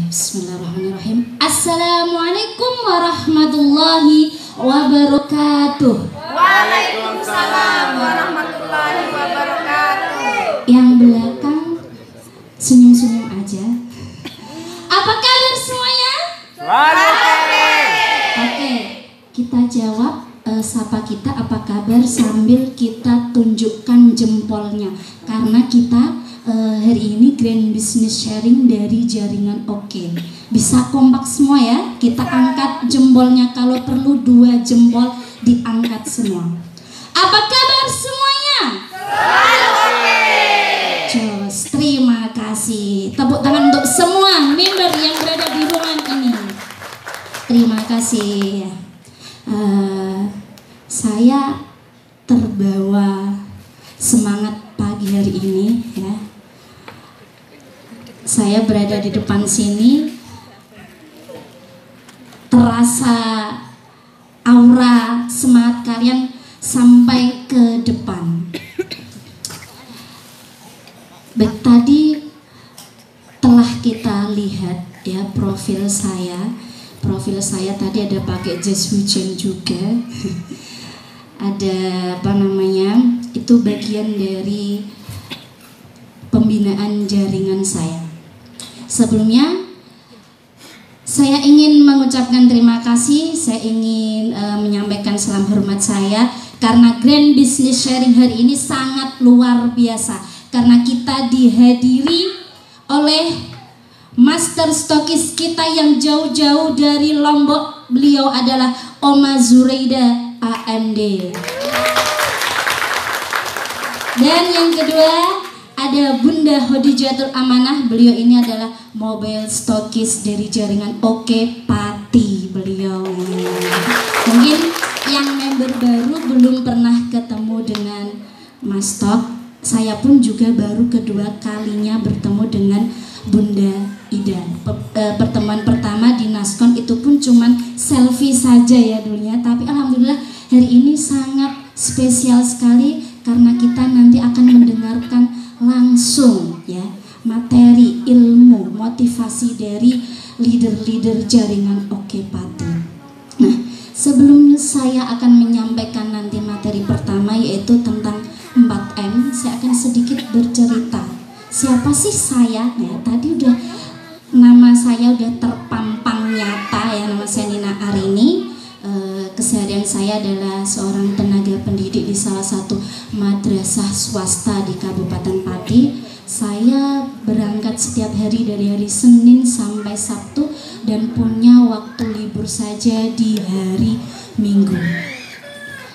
Bismillahirrahmanirrahim. Assalamualaikum warahmatullahi wabarakatuh. Waalaikumsalam warahmatullahi wabarakatuh. Yang belakang senyum-senyum aja. Apa kabar semuanya? Oke, kita jawab sapa kita apa kabar sambil kita tunjukkan jempolnya. Karena kita hari ini Grand Business Sharing dari jaringan Oke. Bisa kompak semua ya. Kita angkat jempolnya, kalau perlu 2 jempol diangkat semua. Apa kabar semuanya? Jos, terima kasih. Tepuk tangan untuk semua member yang berada di ruangan ini. Terima kasih. Saya terbawa semangat pagi hari ini ya. Saya berada di depan sini, terasa aura semangat kalian sampai ke depan. Baik, tadi telah kita lihat ya profil saya. Profil saya tadi ada pakai jas hujan juga. Ada apa namanya? Itu bagian dari pembinaan jaringan saya. Sebelumnya saya ingin mengucapkan terima kasih. Saya ingin menyampaikan salam hormat saya karena Grand Business Sharing hari ini sangat luar biasa. Karena kita dihadiri oleh Master Stokis kita yang jauh-jauh dari Lombok. Beliau adalah Oma Zureida AMD. Dan yang kedua ada Bunda Khodijatul Amanah. Beliau ini adalah Mobile Stokis dari jaringan Oke Pati. Beliau mungkin yang member baru belum pernah ketemu dengan Mas Stok. Saya pun juga baru kedua kalinya bertemu dengan Bunda Ida. Pertemuan pertama di Naskon itu pun cuman selfie saja ya dulunya. Tapi alhamdulillah hari ini sangat spesial sekali karena kita nanti akan mendengarkan langsung ya materi ilmu motivasi dari leader-leader jaringan Oke Pati. Nah, sebelum saya akan menyampaikan nanti materi pertama yaitu tentang 4M, saya akan sedikit bercerita. Siapa sih saya? Ya, tadi udah nama saya udah terpampang nyata ya, nama saya Nina Arini. Keseharian saya adalah seorang tenaga pendidik di salah satu madrasah swasta di Kabupaten Pati. Saya berangkat setiap hari dari hari Senin sampai Sabtu dan punya waktu libur saja di hari Minggu.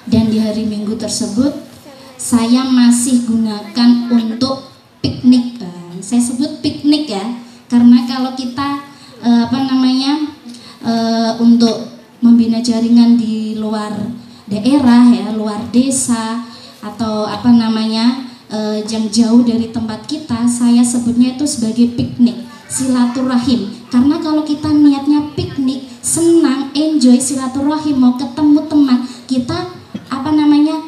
Dan di hari Minggu tersebut saya masih gunakan untuk piknik. Saya sebut piknik ya, karena kalau kita untuk membina jaringan di luar daerah ya, luar desa atau yang jauh dari tempat kita, saya sebutnya itu sebagai piknik, silaturahim. Karena kalau kita niatnya piknik, senang, enjoy, silaturahim, mau ketemu teman, kita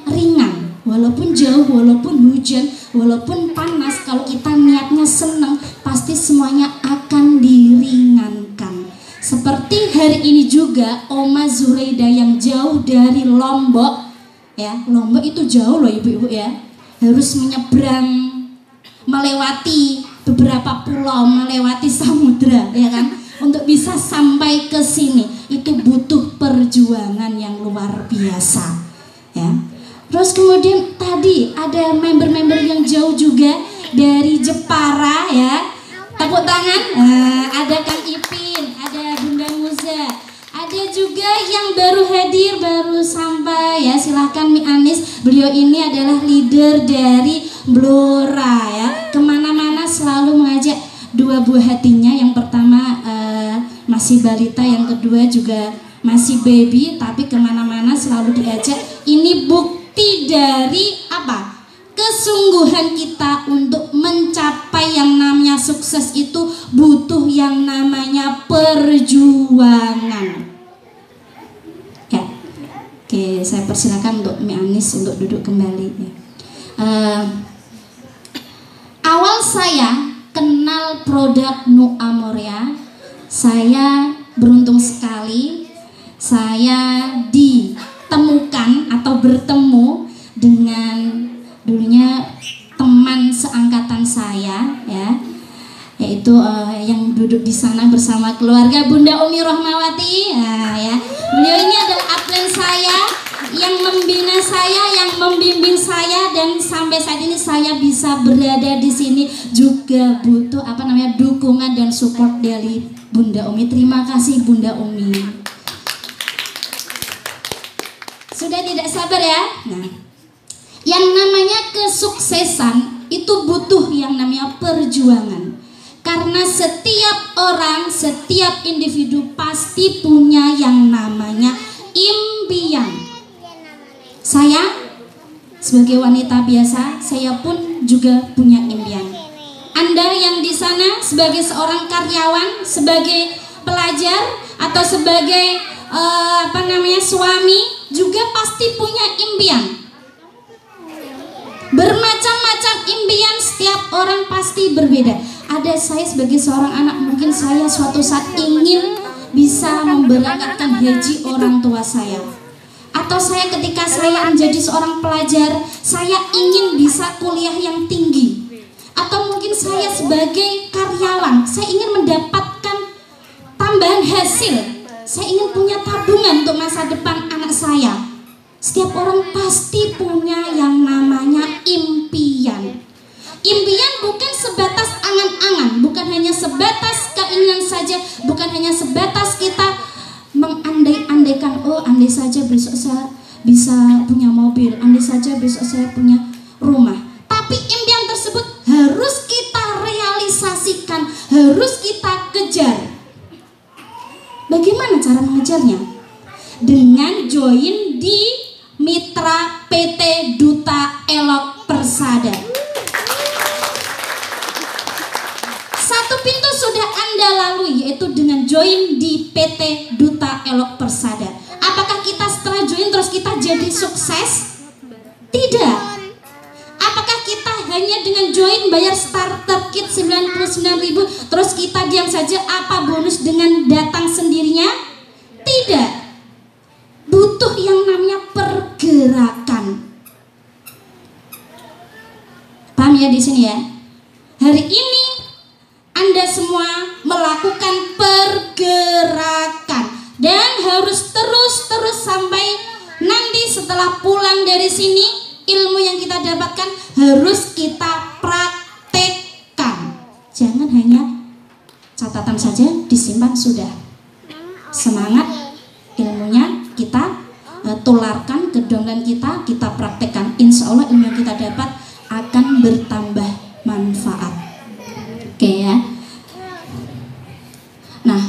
ringan. Walaupun jauh, walaupun hujan, walaupun panas, kalau kita niatnya senang, pasti semuanya akan diringankan. Seperti hari ini juga Oma Zureida yang jauh dari Lombok ya, Lombok itu jauh loh ibu-ibu ya, harus menyeberang, melewati beberapa pulau, melewati samudra ya kan, untuk bisa sampai ke sini itu butuh perjuangan yang luar biasa ya. Terus kemudian tadi ada member-member yang jauh juga dari Jepara ya, tepuk tangan. Ada Kang Ipin, ada Bunda Muza, ada juga yang baru hadir, baru sampai ya, silahkan Mi Anis. Beliau ini adalah leader dari Blora ya, kemana-mana selalu mengajak 2 buah hatinya. Yang pertama masih balita, yang kedua juga masih baby, tapi kemana-mana selalu diajak. Ini bukti dari apa? Kesungguhan kita untuk mencapai yang namanya sukses itu butuh yang namanya perjuangan ya. Oke, saya persilakan untuk Mi Anis untuk duduk kembali ya. Awal saya kenal produk Nu Amoria saya beruntung sekali saya ditemukan atau bertemu dengan dulunya teman seangkatan saya ya, yaitu yang duduk di sana bersama keluarga Bunda Umi Rohmawati. Nah, ya. Beliau ini adalah upline saya yang membina saya, yang membimbing saya, dan sampai saat ini saya bisa berada di sini juga butuh dukungan dan support dari Bunda Umi. Terima kasih Bunda Umi. Sudah tidak sabar ya? Nah, yang namanya kesuksesan itu butuh yang namanya perjuangan. Karena setiap orang, setiap individu pasti punya yang namanya impian. Saya sebagai wanita biasa, saya pun juga punya impian. Anda yang di sana sebagai seorang karyawan, sebagai pelajar atau sebagai suami juga pasti punya impian. Bermacam-macam impian, setiap orang pasti berbeda. Ada saya sebagai seorang anak, mungkin saya suatu saat ingin bisa memberangkatkan haji orang tua saya. Atau saya ketika saya menjadi seorang pelajar, saya ingin bisa kuliah yang tinggi. Atau mungkin saya sebagai karyawan, saya ingin mendapatkan tambahan hasil. Saya ingin punya tabungan untuk masa depan anak saya. Setiap orang pasti punya yang namanya impian. Impian bukan sebatas angan-angan, bukan hanya sebatas keinginan saja, bukan hanya sebatas kita mengandai-andaikan, oh andai saja besok saya bisa punya mobil, andai saja besok saya punya rumah. Tapi impian tersebut harus kita realisasikan, harus kita kejar. Bagaimana cara mengejarnya? Dengan join di Mitra PT Duta Elok Persada. Satu pintu sudah Anda lalui, yaitu dengan join di PT Duta Elok Persada. Apakah kita setelah join terus kita jadi sukses? Tidak. Apakah kita hanya dengan join bayar starter kit 99.000 terus kita diam saja, apa bonus dengan datang sendirinya? Tidak. Butuh yang namanya pergerakan. Paham ya di sini ya? Hari ini Anda semua melakukan pergerakan dan harus terus sampai nanti setelah pulang dari sini, ilmu yang kita dapatkan harus kita praktekkan. Jangan hanya catatan saja disimpan sudah. Semangat ilmunya kita tularkan ke dompet kita praktekkan. Insya Allah ilmu yang kita dapat akan bertambah manfaat. Oke ya. Nah,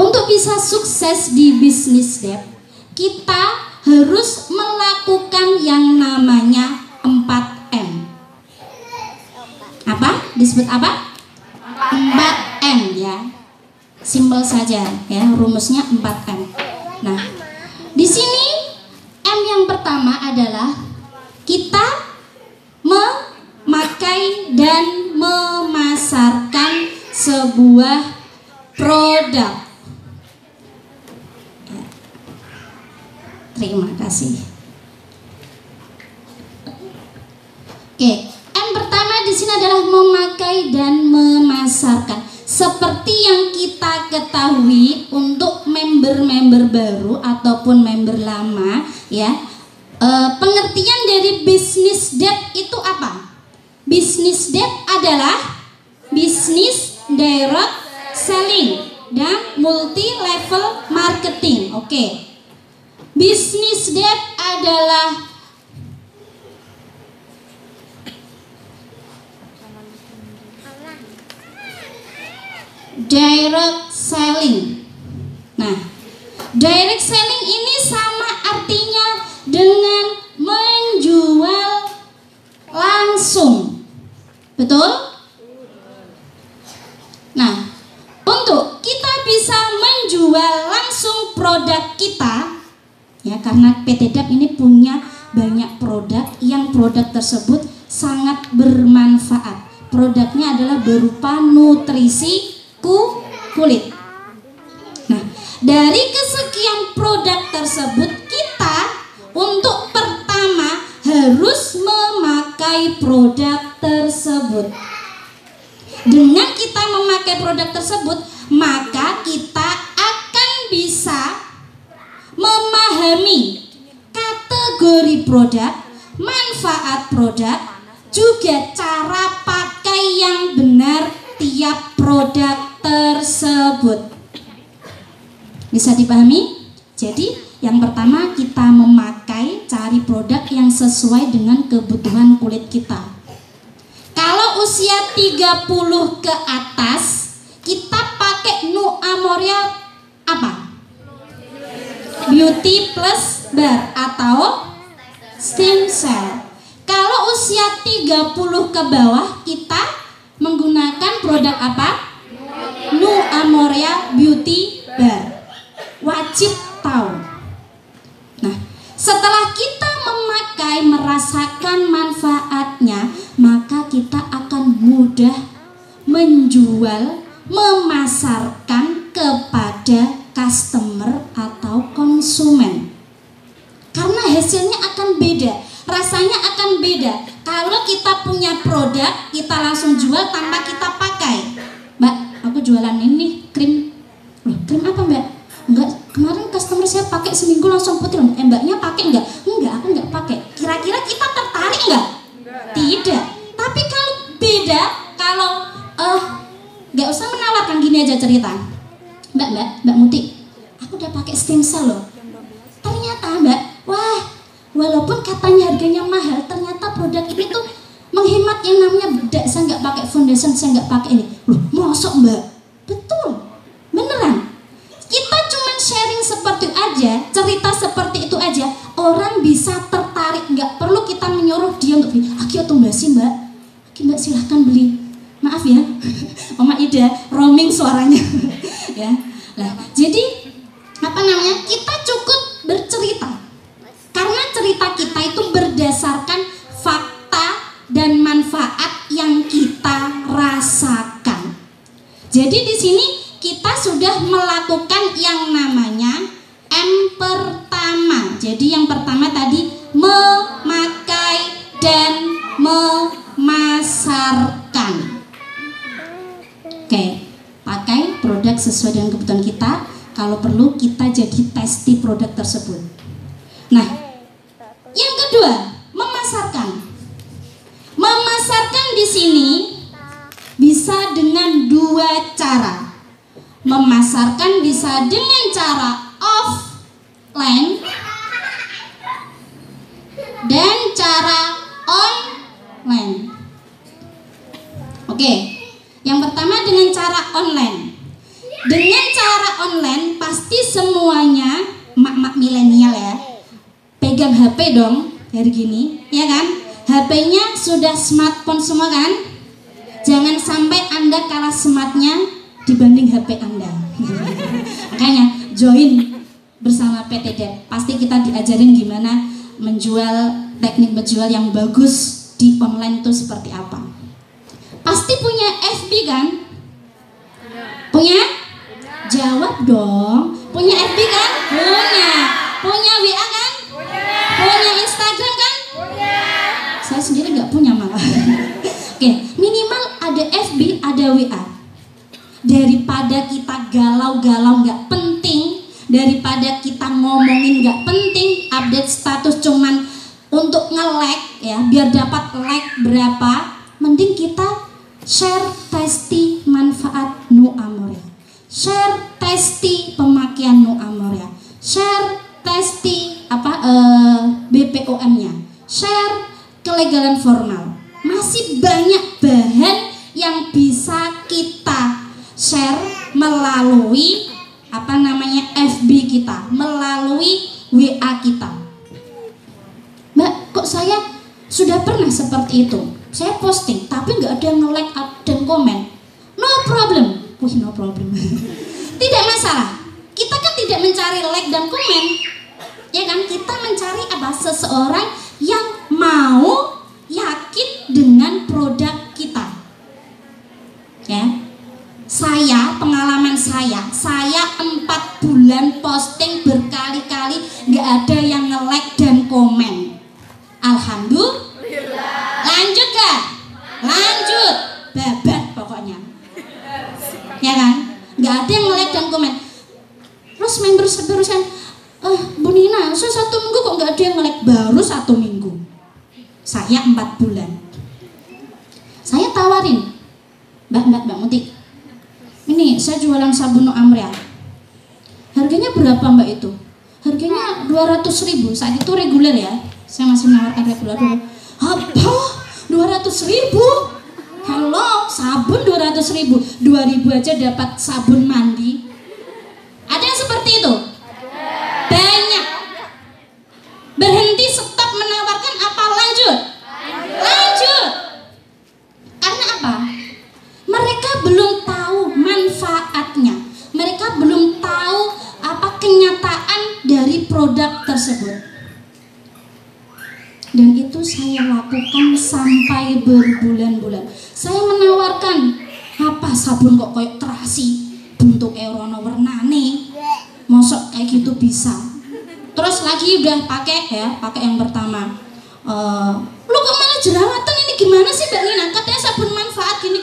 untuk bisa sukses di bisnis debt, kita harus melakukan yang namanya 4M. Apa? Disebut apa? 4M ya. Simpel saja ya, rumusnya 4M. Nah, di sini M yang pertama adalah kita memakai dan memasarkan sebuah produk. Ya. Terima kasih. Oke, M pertama di sini adalah memakai dan memasarkan. Seperti yang kita ketahui untuk member-member baru ataupun member lama ya, pengertian dari bisnis debt itu apa? Bisnis debt adalah bisnis direct selling dan multi level marketing. Oke. Bisnis debt adalah direct selling. Nah, direct selling ini sama artinya dengan menjual langsung. Betul? Nah, untuk kita bisa menjual langsung produk kita ya, karena PT DAP ini punya banyak produk yang produk tersebut sangat bermanfaat. Produknya adalah berupa nutrisi kulit. Nah, dari kesekian produk tersebut kita untuk pertama harus memakai produk tersebut. Dengan kita memakai produk tersebut, maka kita akan bisa memahami kategori produk, manfaat produk, juga cara pakai yang benar tiap produk tersebut. Bisa dipahami? Jadi yang pertama kita memakai, cari produk yang sesuai dengan kebutuhan kulit kita. Kalau usia 30 ke atas, kita pakai Nu Amoria apa? Beauty Plus Bar atau Stem Cell. Kalau usia 30 ke bawah, kita menggunakan produk apa? Nu Amoria Beauty Bar. Wajib tahu. Nah, setelah kita memakai, merasakan manfaatnya, maka kita akan mudah menjual, memasarkan kepada customer atau konsumen. Karena hasilnya akan beda, rasanya akan beda. Kalau kita punya produk, kita langsung jual tanpa kita pakai. Mbak, aku jualan ini krim. Loh, krim apa mbak? Enggak, kemarin customer saya pakai seminggu langsung putih. Mbaknya pakai enggak? Enggak, aku enggak pakai. Kira-kira kita tertarik enggak? Tidak. Tapi kalau beda, kalau enggak usah menawarkan, gini aja cerita. Mbak Muti, aku udah pakai stem cell loh. Ternyata mbak, wah, walaupun katanya harganya mahal, ternyata produk ini tuh menghemat yang namanya bedak. Saya nggak pakai foundation, saya nggak pakai ini. Loh, mosok mbak? Betul, beneran. Kita cuman sharing seperti itu aja, cerita seperti itu aja, orang bisa tertarik. Nggak perlu kita menyuruh dia untuk beli. Aki atau mbak sih mbak? Aki mbak silahkan beli. Maaf ya, Mama Ida roaming suaranya. Ya, lah, jadi apa namanya? Kita cukup bercerita. Karena cerita kita itu berdasarkan fakta dan manfaat yang kita rasakan. Jadi di sini kita sudah melakukan yang namanya M pertama. Jadi yang pertama tadi memakai dan memasarkan. Oke, pakai produk sesuai dengan kebutuhan kita. Kalau perlu kita jadi testi produk tersebut. Nah, yang kedua, memasarkan. Memasarkan di sini bisa dengan dua cara. Memasarkan bisa dengan cara offline dan cara online. Oke, yang pertama dengan cara online. Dengan cara online pasti semuanya mak-mak milenial ya pegang HP dong hari gini, ya kan? HP-nya sudah smartphone semua kan? Jangan sampai Anda kalah smartnya dibanding HP Anda. Makanya join bersama PT Dep. Pasti kita diajarin gimana menjual, teknik menjual yang bagus di online itu seperti apa. Pasti punya FB kan? Punya? Jawab dong. Punya FB kan? Punya. Punya WA kan? Punya Instagram kan? Saya sendiri nggak punya malah. Oke, minimal ada FB, ada WA. Daripada kita galau-galau nggak penting, daripada kita ngomongin nggak penting, update status cuman untuk nge-like ya, biar dapat like berapa, mending kita share testi manfaat Nu Amoria, share testi pemakaian Nu Amoria, share testi BPOM-nya, share kelegalan formal. Masih banyak bahan yang bisa kita share melalui FB kita, melalui WA kita. Mbak, kok saya sudah pernah seperti itu? Saya posting, tapi nggak ada yang nge-like dan komen. No problem. Wih, no problem. Tidak masalah. Kita kan tidak mencari like dan komen, ya kan? Kita mencari apa? Seseorang yang mau yakin dengan produk kita. Ya, pengalaman bulan posting berkali-kali, nggak ada yang nge-like dan komen. Alhamdulillah. Lanjut gak? Lanjut. Babat pokoknya. Ya kan? Nggak ada yang nge-like dan komen. Terus barusan, Bu Nina, saya 1 minggu kok nggak ada yang nge-like. Baru 1 minggu. Saya 4 bulan. Saya tawarin, Mbak Muti, ini saya jualan sabun Amria. Harganya berapa Mbak itu? Harganya 200.000. Saat itu reguler ya. Saya masih menawarkan reguler dulu. Apa? 200.000? Halo, sabun 200.000. 2.000 aja dapat sabun mandi. Ada yang seperti itu? Banyak. Berhenti, stop, menawarkan apa? Lanjut. Lanjut. Karena apa? Mereka belum tahu manfaatnya. Mereka belum tahu apa kenyataan dari produk tersebut. Dan itu saya lakukan sampai berbulan-bulan. Saya menawarkan, apa sabun kok kayak terasi, bentuk erono warnane, mosok kayak gitu bisa. Terus lagi udah pakai yang pertama. Lu kok malah jerawatan, ini gimana sih Mbak Nina? Katanya sabun manfaat gini.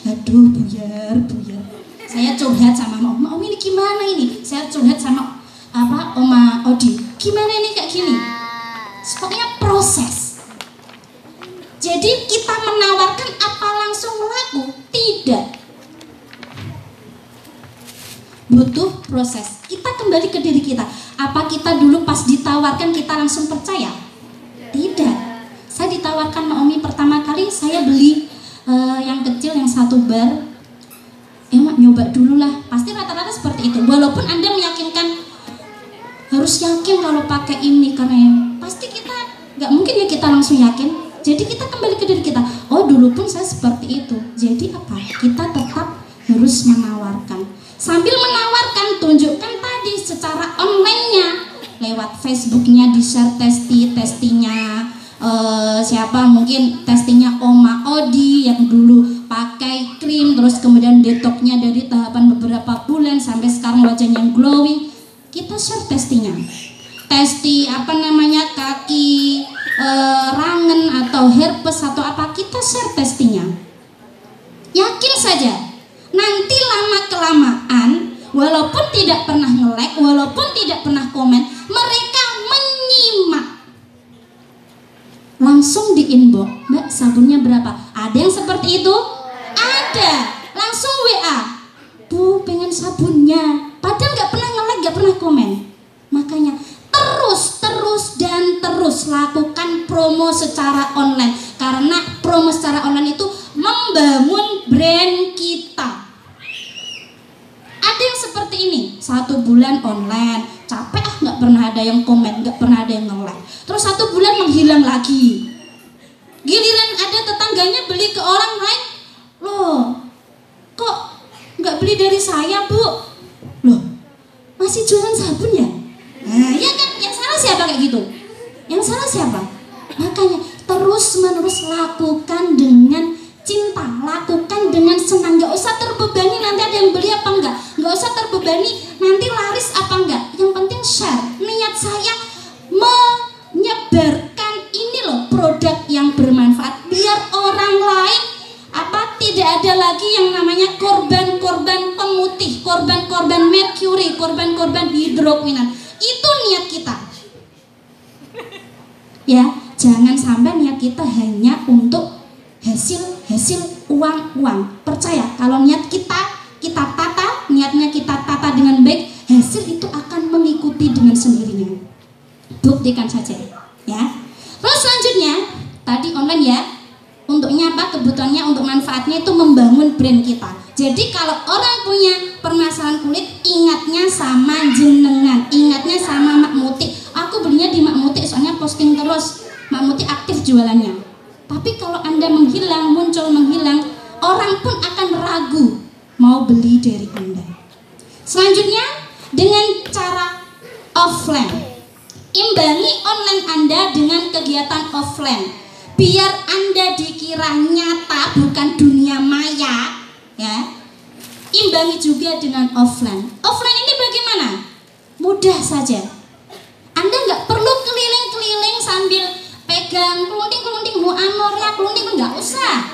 Aduh buyar. Saya curhat sama Om ini gimana ini? Saya curhat sama Oma Odi. Gimana ini kayak gini? Pokoknya proses. Jadi kita menawarkan apa langsung laku? Tidak. Butuh proses. Kita kembali ke diri kita. Apa kita dulu pas ditawarkan kita langsung percaya? Tidak. Saya ditawarkan Naomi pertama kali, saya beli yang kecil, yang 1 bar. Mak nyoba dulu lah. Pasti rata-rata seperti itu. Walaupun Anda meyakinkan, harus yakin kalau pakai ini, karena pasti kita nggak mungkin ya kita langsung yakin. Jadi kita kembali ke diri kita. Oh dulu pun saya seperti itu. Jadi apa? Kita tetap harus menawarkan. Sambil menawarkan, tunjukkan tadi secara online-nya, lewat Facebooknya di-share testinya. Siapa mungkin testingnya Oma Odi yang dulu pakai krim, terus kemudian detoxnya dari tahapan beberapa bulan sampai sekarang wajahnya yang glowing. Kita share testinya. Testi kaki rangen atau herpes atau apa, kita share testinya. Yakin saja, nanti lama-kelamaan, walaupun tidak pernah nge-like, walaupun tidak pernah komen, mereka menyimak. Langsung di inbox, Mbak sabunnya berapa? Ada yang seperti itu? Ada. Langsung WA, Bu pengen sabunnya. Padahal nggak pernah nge-like, nggak pernah komen. Makanya terus lakukan promo secara online. Karena promo secara online itu membangun brand kita. Ada yang seperti ini, 1 bulan online, capek nggak pernah ada yang komen, nggak pernah ada yang nge-like. Terus 1 bulan menghilang lagi. Giliran ada tetangganya beli ke orang lain, loh kok nggak beli dari saya Bu? Loh masih jualan sabun ya? Nah ya kan, yang salah siapa kayak gitu? Yang salah siapa? Makanya terus-menerus lakukan dengan cinta, lakukan dengan senang, nggak usah terbebani nanti ada yang beli apa enggak, nggak usah terbebani nanti laris apa enggak. Yang penting share. Niat saya menyebarkan ini loh, produk yang bermanfaat, biar orang lain tidak ada lagi yang namanya korban-korban pemutih, korban-korban merkuri, korban-korban hidroquinon. Itu niat kita. Ya, jangan sampai niat kita hanya untuk hasil uang. Percaya kalau niat kita tata, niatnya kita tata dengan baik, hasil itu akan mengikuti dengan sendirinya. Buktikan saja, ya. Terus selanjutnya, tadi online ya. Untuknya apa? Kebutuhannya untuk manfaatnya itu membangun brand kita. Jadi kalau orang punya permasalahan kulit, ingatnya sama jenengan, ingatnya sama Mak Muti. Aku belinya di Mak Muti soalnya posting terus, Mak Muti aktif jualannya. Tapi kalau Anda muncul menghilang, orang pun akan ragu mau beli dari Anda. Selanjutnya dengan cara offline. Imbangi online Anda dengan kegiatan offline. Biar Anda dikira nyata, bukan dunia maya, ya. Imbangi juga dengan offline. Offline ini bagaimana? mudah saja. Anda nggak perlu keliling-keliling sambil pegang kelunting-kelunting mu'amor ya kelunting, nggak usah.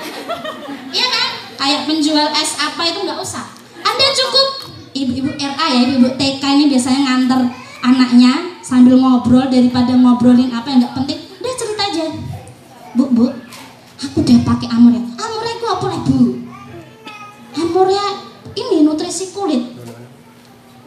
Iya kan? Kayak penjual es apa itu nggak usah. Anda cukup ibu-ibu RA ya, ibu-ibu TK ini biasanya nganter anaknya sambil ngobrol daripada ngobrolin apa yang nggak penting. Udah cerita aja. Bu, aku udah pakai Amore. Amore itu apa lah, Bu? Amore ini nutrisi kulit.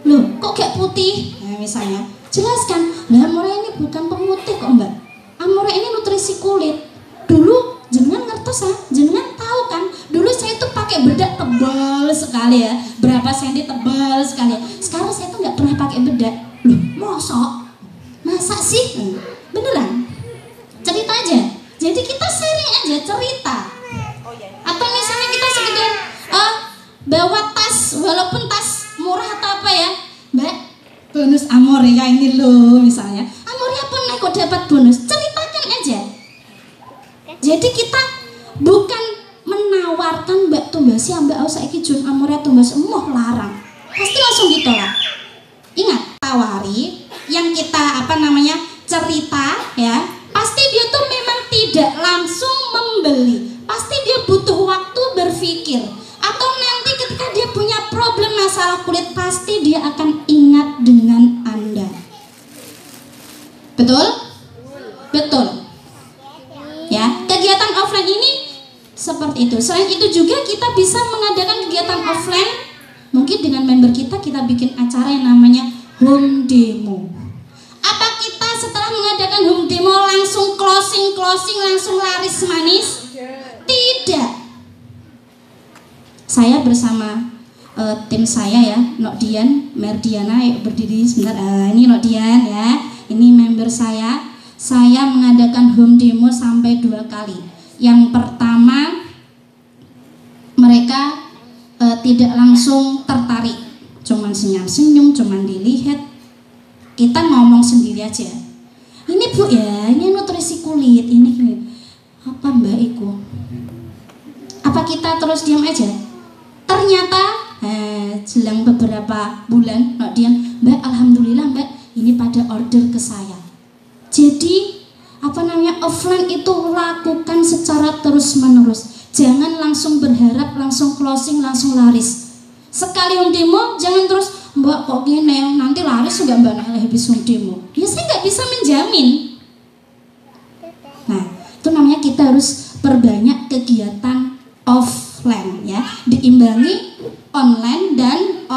Loh, kok kayak putih? Nah, misalnya, jelaskan. Lah, Amore ini bukan pemutih kok, Mbak. Amore ini nutrisi kulit. Dulu jenengan ngertos ya, jenengan tahu kan? Dulu saya tuh pakai bedak tebal sekali ya, berapa senti tebal sekali. Sekarang saya tuh nggak pernah pakai bedak. Loh, masa sih? Beneran? Cerita aja. Jadi kita sharing aja cerita. Atau misalnya kita sekedar bawa tas, walaupun tas murah atau apa ya, Mbak, bonus Amore ya ini loh misalnya. Amore apa nih kok dapat bonus? Ceritakan aja. Jadi kita bukan menawarkan Mbak tumbas ya Mbak saiki jun Amore tumbas emoh larang. Pasti langsung ditolak. Ingat, tawari yang kita cerita ya, pasti dia tuh memang tidak langsung membeli. Pasti dia butuh waktu berpikir. Atau nanti ketika dia punya problem masalah kulit, pasti dia akan ingat dengan Anda. Betul? Betul. Ya, kegiatan offline ini seperti itu. Selain itu juga kita bisa mengadakan kegiatan offline. Mungkin dengan member kita bikin acara yang namanya home demo. Apa kita setelah mengadakan home demo langsung closing langsung laris manis? Tidak. Saya bersama tim saya ya, Nokdian, Merdiana, yuk berdiri sebentar. Ini Nokdian ya, ini member saya. Saya mengadakan home demo sampai 2 kali. Yang pertama mereka tidak langsung tertarik, cuman senyum-senyum, cuman dilihat. Kita ngomong sendiri aja. Ini Bu ya, ini nutrisi kulit, ini apa Mbak Iko? Apa kita terus diam aja? Ternyata jelang beberapa bulan, Nokdian, Mbak, alhamdulillah Mbak, ini pada order ke saya. Jadi offline itu lakukan secara terus menerus. Jangan langsung berharap langsung closing langsung laris. Sekali home demo jangan terus Mbak kok gini nanti laris juga Mbak habis home demo. Ya saya nggak bisa menjamin. Nah itu namanya kita harus perbanyak kegiatan offline ya, diimbangi online dan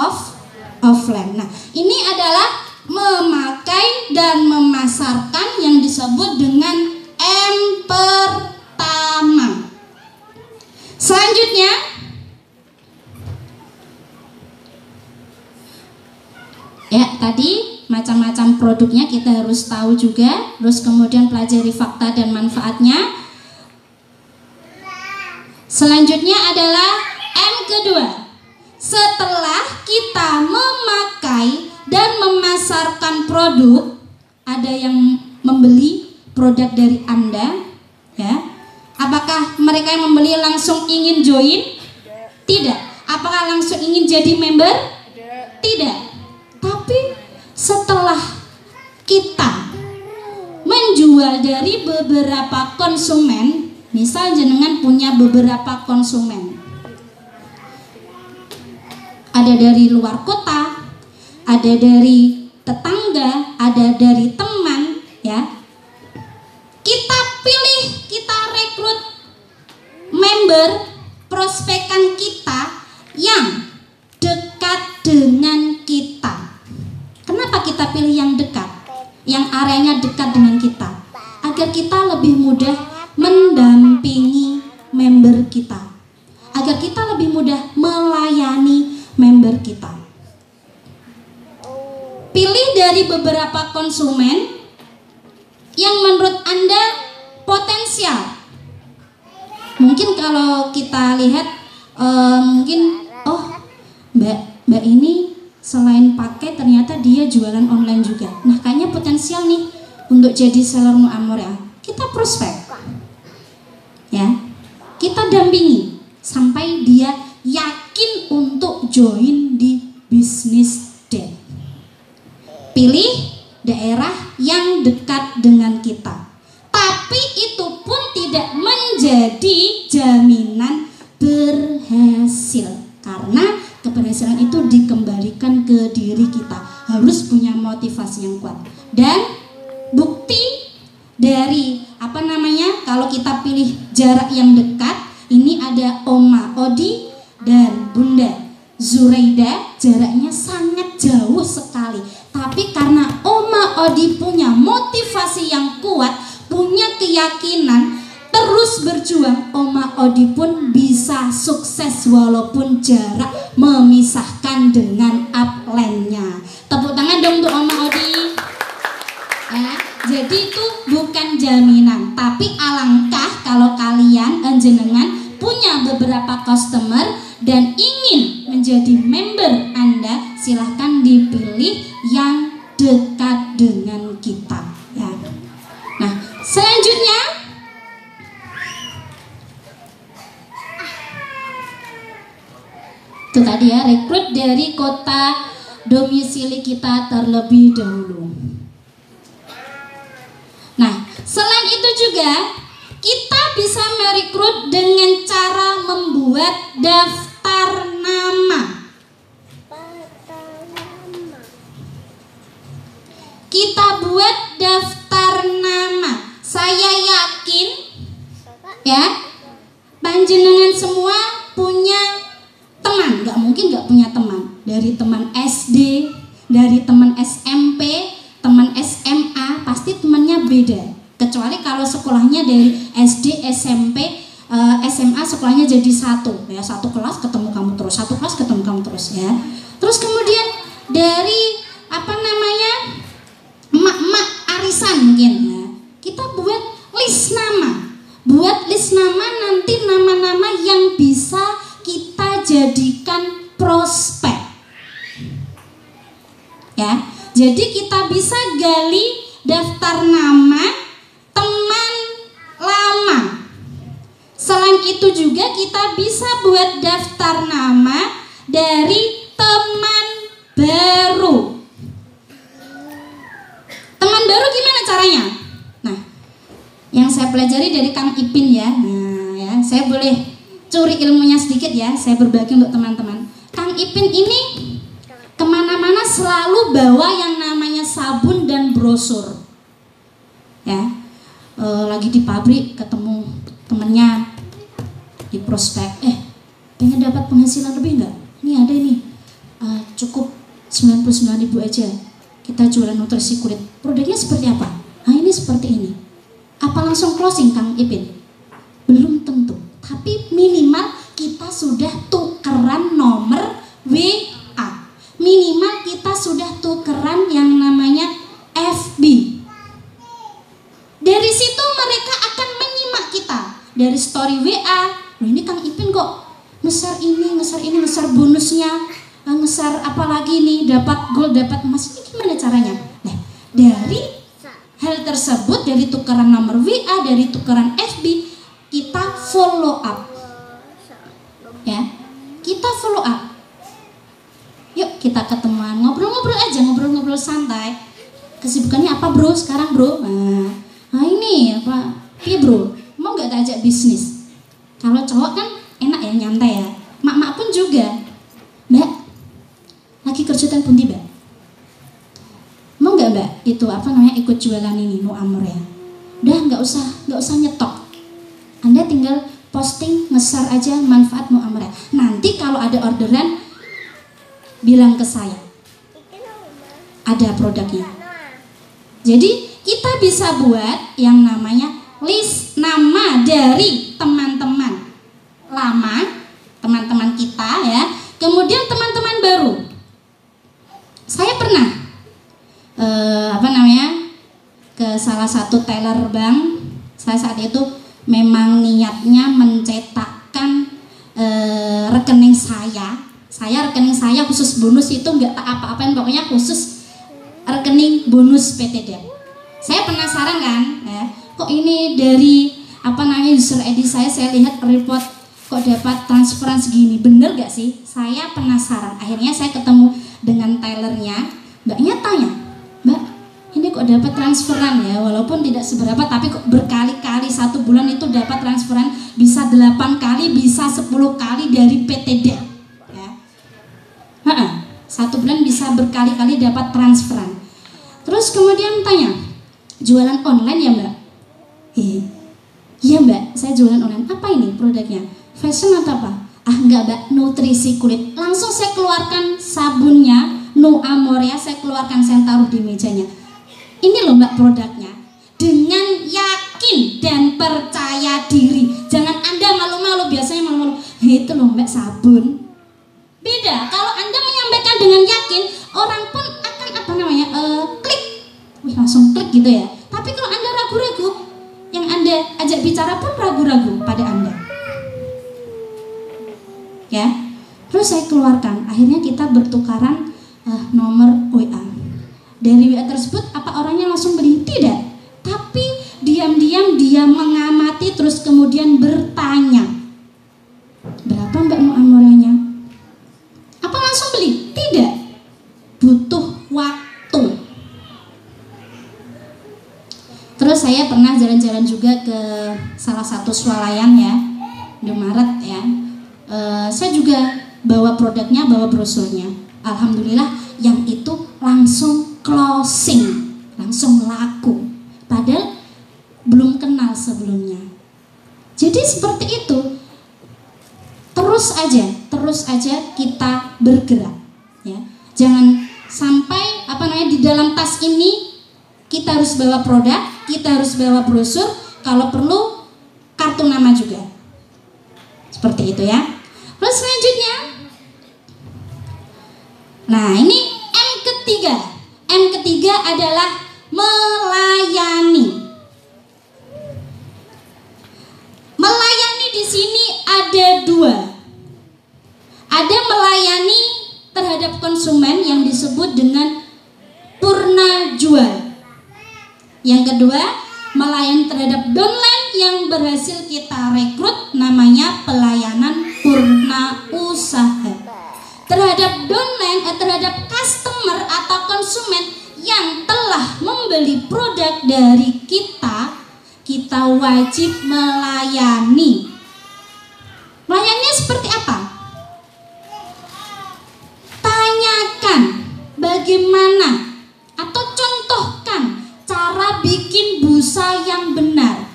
offline. Nah ini adalah memakai dan memasarkan yang disebut dengan M pertama. Selanjutnya ya tadi macam-macam produknya kita harus tahu juga, terus kemudian pelajari fakta dan manfaatnya. Selanjutnya adalah M kedua. Setelah kita memakai dan memasarkan produk, ada yang membeli produk dari Anda ya. Apakah mereka yang membeli langsung ingin join? Tidak. Apakah langsung ingin jadi member? Tidak. Tapi setelah kita menjual dari beberapa konsumen, misal jenengan punya beberapa konsumen, ada dari luar kota, ada dari tetangga, ada dari teman ya. Kita pilih, kita rekrut member prospekan kita yang dekat dengan kita. Kenapa kita pilih yang dekat? Yang areanya dekat dengan kita, agar kita lebih mudah mendampingi member kita, agar kita lebih mudah melayani member kita. Pilih dari beberapa konsumen yang menurut Anda potensial. Mungkin kalau kita lihat mungkin Mbak ini selain pakai ternyata dia jualan online juga. Nah kayaknya potensial nih untuk jadi seller mu'amor ya. Kita prospek ya, kita dampingi sampai dia yakin untuk join di bisnis day. pilih daerah yang dekat dengan kita. Tapi itu pun tidak menjadi jaminan berhasil, karena keberhasilan itu dikembalikan ke diri kita. Harus punya motivasi yang kuat. Dan bukti dari kalau kita pilih jarak yang dekat, ini ada Oma Odi dan Bunda Zuraida, jaraknya sangat jauh sekali. Tapi karena Oma Odi punya motivasi yang kuat, punya keyakinan, terus berjuang, Oma Odi pun bisa sukses walaupun jarak memisahkan dengan upline-nya. Tepuk tangan dong untuk Oma Odi. Ya, jadi itu bukan jaminan, tapi alangkah kalau kalian jenengan punya beberapa customer dan ingin menjadi member Anda, silahkan dipilih yang dekat dengan kita. Ya. Nah, selanjutnya itu tadi ya, rekrut dari kota domisili kita terlebih dahulu. Nah, selain itu juga kita bisa merekrut dengan cara membuat daftar nama. Kita buat daftar nama. Saya yakin ya, panjenengan semua punya teman, nggak mungkin nggak punya teman. Dari teman SD, dari teman SMP, teman SMA, pasti temannya beda. Kecuali kalau sekolahnya dari SD, SMP, SMA sekolahnya jadi satu, ya, satu kelas ketemu kamu terus, satu kelas ketemu kamu terus, ya. Terus kemudian dari emak-emak arisan mungkin, ya. Kita buat list nama, nanti nama-nama yang bisa kita jadikan prospek, ya. Jadi kita bisa gali daftar nama teman lama. Selain itu juga kita bisa buat daftar nama dari teman baru. Teman baru gimana caranya? Nah, yang saya pelajari dari Kang Ipin ya. Nah, ya, saya boleh curi ilmunya sedikit ya. Saya berbagi untuk teman-teman. Kang Ipin ini kemana-mana selalu bawa yang namanya sabun dan brosur. Ya, lagi di pabrik ketemu temennya di prospek, pengen dapat penghasilan lebih nggak? Ini ada nih, cukup 99.000 aja. Kita jualan nutrisi kulit. Produknya seperti apa? Nah, ini seperti ini. Apa langsung closing Kang Ipin? Belum tentu. Tapi minimal kita sudah tukeran nomor WA. Minimal kita sudah tukeran yang namanya FB. Dari situ mereka akan menyimak kita. Dari story WA, loh ini Kang Ipin kok ngeser ini, ngeser bonusnya, ngeser apalagi nih, dapat gold, dapat emas, ini gimana caranya? Nah, dari hal tersebut, dari tukeran nomor WA, dari tukeran FB, kita follow up. Ya, kita follow up. Yuk kita ketemuan, ngobrol-ngobrol aja, ngobrol-ngobrol santai. Kesibukannya apa bro sekarang bro? Nah ini apa? Iya bro, mau nggak ajak bisnis? Kalau cowok kan enak ya, nyantai ya. Mak-mak pun juga. Mbak, lagi kerjaan pun tiba. Mau nggak mbak? Itu apa namanya, ikut jualan ini, Mu'amur ya. Udah nggak usah nyetok. Anda tinggal posting, nge-share aja manfaat Mu'amur ya. Nanti kalau ada orderan, bilang ke saya, ada produknya. Jadi kita bisa buat yang namanya list nama dari teman-teman lama, teman-teman kita ya. Kemudian teman-teman baru. Saya pernah ke salah satu teller bank. Saya saat itu memang niatnya mencetakkan rekening saya. Rekening saya khusus bonus itu nggak apa-apain, pokoknya khusus rekening bonus PTD. Saya penasaran kan, ya, kok ini dari user ID saya lihat report kok dapat transferan segini, bener gak sih? Saya penasaran. Akhirnya saya ketemu dengan tellernya, mbaknya tanya, kok dapat transferan ya, walaupun tidak seberapa tapi kok berkali-kali, 1 bulan itu dapat transferan bisa 8 kali, bisa 10 kali dari PTD ya. 1 bulan bisa berkali-kali dapat transferan. Terus kemudian tanya, jualan online ya Mbak? Iya Mbak, saya jualan online. Apa ini produknya? Fashion atau apa? Ah enggak Mbak, nutrisi kulit. Langsung saya keluarkan sabunnya, Nu Amorea, saya keluarkan, saya taruh di mejanya. Ini loh Mbak produknya. Dengan yakin dan percaya diri. Jangan Anda malu-malu, biasanya malu-malu. Itu loh Mbak sabun. Beda, kalau Anda menyampaikan dengan yakin, orang pun akan klik. Langsung klik gitu ya. Tapi kalau Anda ragu-ragu, yang Anda ajak bicara pun ragu-ragu pada Anda. Ya. Terus saya keluarkan, akhirnya kita bertukaran nomor WA. Dari WA tersebut apa orangnya langsung beli? Tidak. Tapi diam-diam dia mengamati terus kemudian bertanya. Berapa Mbak Nu Amorenya? Apa langsung beli? Tidak. Butuh waktu. Terus saya pernah jalan-jalan juga ke salah satu swalayan ya, di Maret ya. Saya juga bawa produknya, bawa brosurnya. Alhamdulillah yang itu langsung closing, langsung laku. Padahal belum kenal sebelumnya. Jadi seperti itu. Terus aja kita bergerak ya. Jangan sampai di dalam tas ini kita harus bawa produk, kita harus bawa brosur, kalau perlu kartu nama juga. Seperti itu ya. Terus selanjutnya, nah ini M ketiga. M ketiga adalah melayani. Melayani di sini ada 2. Ada melayani terhadap konsumen yang disebut dengan purna jual. Yang kedua, melayani terhadap downline yang berhasil kita rekrut, namanya pelayanan purna usaha. Terhadap downline, terhadap customer atau konsumen yang telah membeli produk dari kita wajib melayani. Melayaninya seperti apa? Tanyakan bagaimana atau contohkan cara bikin busa yang benar.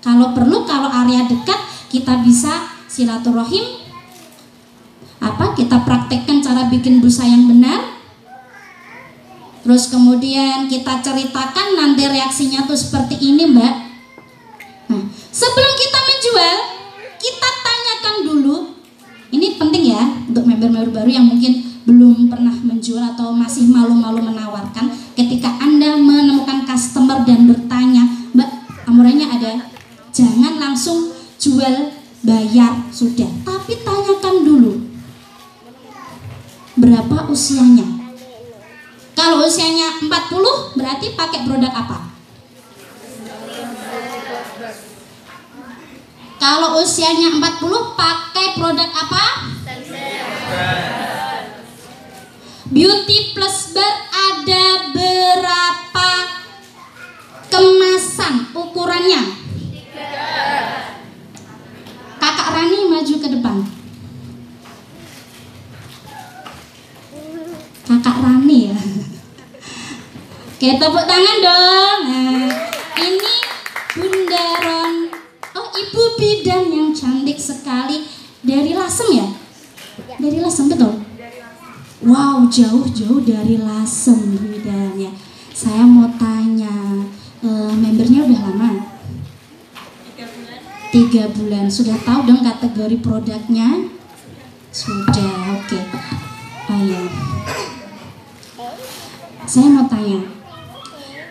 Kalau perlu, kalau area dekat kita bisa silaturahim. Kita praktekkan cara bikin busa yang benar. Terus kemudian kita ceritakan nanti reaksinya tuh seperti ini Mbak. Nah, sebelum kita menjual, kita tanyakan dulu. Ini penting ya untuk member-member baru yang mungkin belum pernah menjual atau masih malu-malu menawarkan. Ketika Anda menemukan customer dan bertanya, Mbak, Amorenya ada? Jangan langsung jual, bayar, sudah. Tapi tanyakan dulu, berapa usianya? Kalau usianya 40 berarti pakai produk apa? Kalau usianya 40 pakai produk apa? Beauty Plus Bar ada berapa kemasan ukurannya? 3. Kakak Rani maju ke depan. Kakak Rani ya. Oke, tepuk tangan dong. Nah, ini Bunda Ron. Oh, Ibu Bidan yang cantik sekali dari Lasem ya? Dari Lasem betul? Wow, jauh-jauh dari Lasem Bidannya. Saya mau tanya, membernya udah lama? 3 bulan. Sudah tahu dong kategori produknya? Sudah, oke. Oh ya. Saya mau tanya,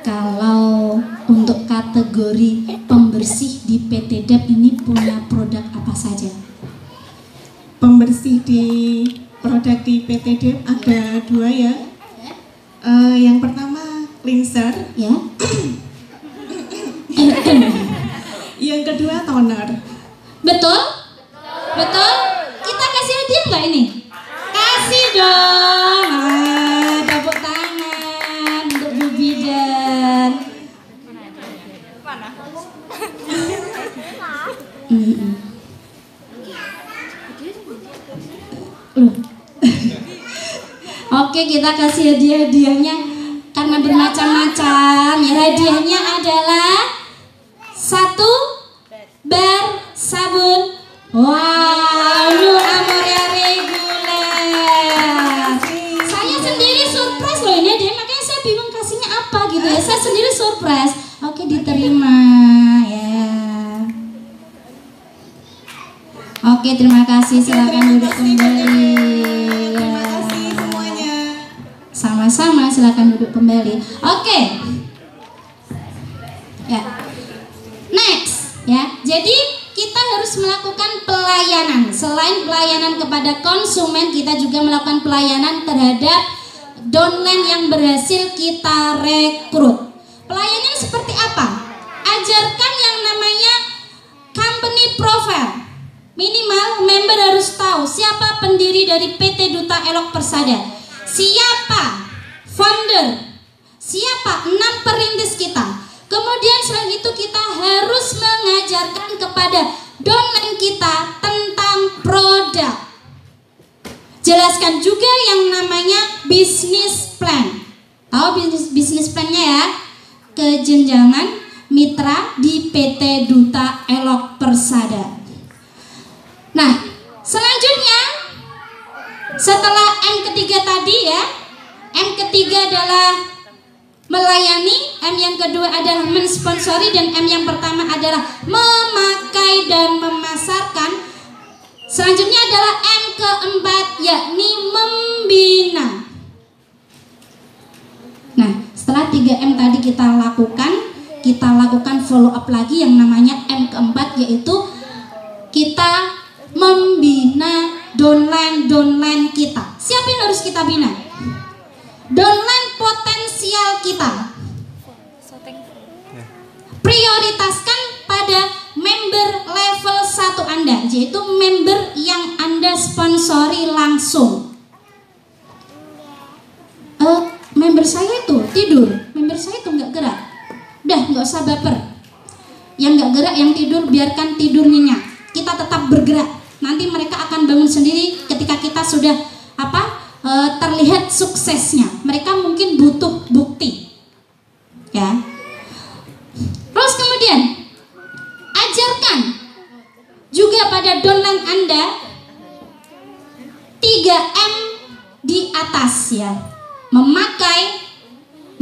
kalau untuk kategori pembersih di PT DEP ini punya produk apa saja? Pembersih di produk di PT DEP ada 2 ya. Yang pertama cleanser, Ya. yang kedua toner. Betul? Betul? Kita kasih hadiah nggak ini? Kasih dong. Tepuk tangan untuk Bu Bidan. Oke, kita kasih hadiahnya karena bermacam-macam. Ya, hadiahnya adalah 1 bar sabun. Wow, New Amoria reguler. Saya sendiri surprise loh ini dia, makanya saya bingung kasihnya apa gitu ya. Saya sendiri surprise. Oke, diterima ya. Oke, terima kasih. Silakan duduk kembali. Terima kasih semuanya. Sama-sama, silakan duduk kembali. Oke. Ya. Next, ya. Jadi kita harus melakukan pelayanan. Selain pelayanan kepada konsumen, kita juga melakukan pelayanan terhadap downline yang berhasil kita rekrut. Pelayanan seperti apa? Ajarkan yang namanya company profile. Minimal member harus tahu siapa pendiri dari PT Duta Elok Persada, siapa founder, siapa 6 perintis kita. Kemudian selain itu kita harus mengajarkan kepada downline kita tentang produk. Jelaskan juga yang namanya bisnis plan. Tahu bisnis plannya ya? Kejenjangan mitra di PT Duta Elok Persada. Nah, selanjutnya setelah M ketiga tadi ya, M ketiga adalah melayani, M yang kedua adalah mensponsori, dan M yang pertama adalah memakai dan memasarkan. Selanjutnya adalah M keempat, yakni membina. Nah, setelah 3M tadi kita lakukan follow up lagi yang namanya M keempat, yaitu kita membina downline kita. Siapa yang harus kita bina? Downline potensial kita. Prioritaskan pada member level 1 Anda, yaitu member yang Anda sponsori langsung. Member saya itu tidur, member saya itu nggak gerak. Udah, nggak usah baper. Yang nggak gerak, yang tidur, biarkan tidur nyenyak. Kita tetap bergerak. Nanti mereka akan bangun sendiri ketika kita sudah terlihat suksesnya. Mereka mungkin butuh bukti, ya. Terus kemudian ajarkan juga pada downline Anda 3M di atas ya. Memakai,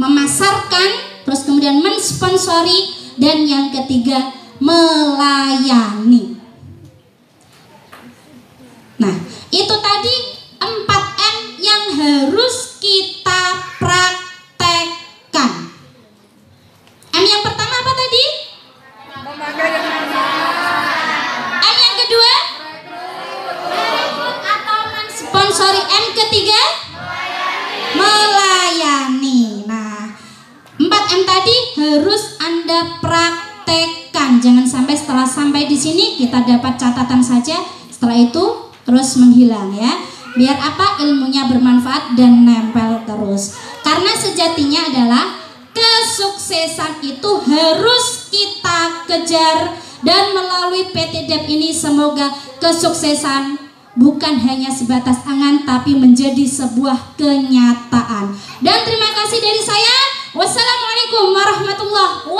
memasarkan, terus kemudian mensponsori, dan yang ketiga melayani. Nah, itu tadi 4M yang harus kita praktekkan. M yang pertama apa tadi? M yang kedua? Atau mensponsori. M ketiga? Melayani. Nah, 4M tadi harus Anda praktekkan. Jangan sampai setelah sampai di sini kita dapat catatan saja, setelah itu terus menghilang ya. Biar apa? Ilmunya bermanfaat dan nempel terus. Karena sejatinya adalah kesuksesan itu harus kita kejar, dan melalui PT DEP ini semoga kesuksesan bukan hanya sebatas angan tapi menjadi sebuah kenyataan. Dan terima kasih dari saya. Wassalamualaikum warahmatullahi wabarakatuh.